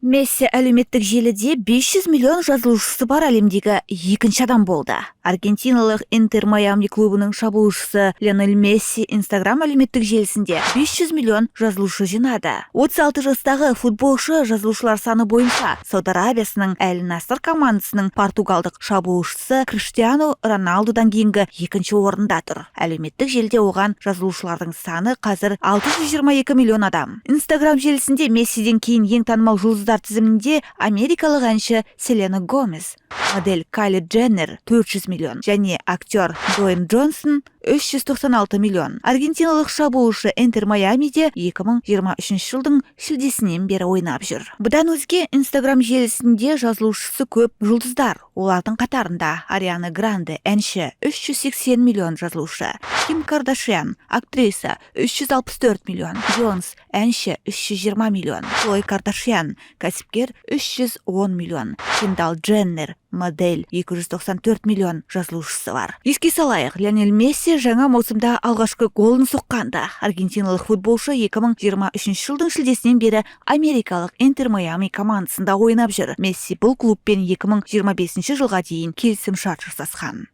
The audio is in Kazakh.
Месси әлеуметтік желіде 500 миллион жазылушысы бар әлемдегі екінші адам болды. Аргентиналық Интер Майами клубының шабуылшысы Лионель Месси Инстаграм әлеуметтік желісінде 500 миллион жазылушы жинады. 36 жастағы футболшы жазылушылар саны бойынша Сауд Арабиясының Әл Наср командасының португалдық шабуылшысы Криштиану Роналдудан кейінгі екінші орында тұр. Әлеуметтік желіде оған жазылушылардың саны қазір 622 миллион адам. Инстаграм желісінде Мессиден кейін ең танымал жұлдыздар тізімінде америкалық әнші Селена Гомес, модель Кайли Дженнер 400 миллион және актер Дуэйн Джонсон 396 миллион. Аргентиналық шабуылшы Интер Майамиде 2023 жылдың шілдесінен бері ойнап жүр. Бұдан өзге Инстаграм желісінде жазылушысы көп жұлдыздар. Олардың қатарында Ариана Гранде әнші 380 миллион жазылушы, Ким Кардашьян актриса 364 миллион, Бейонс әнші 320 миллион, Хлой Кардашьян кәсіпкер 310 миллион, Кендалл Дженнер модель 294 миллион жазылушысы бар. Еске салайық, Лионель Месси жаңа маусымда алғашқы голын соққанда. Аргентиналық футболшы 2023 жылдың шілдесінен бері америкалық Интер Майами командасында ойнап жүр. Месси бұл клубпен 2025 жылға дейін келісім шарт жасасқан.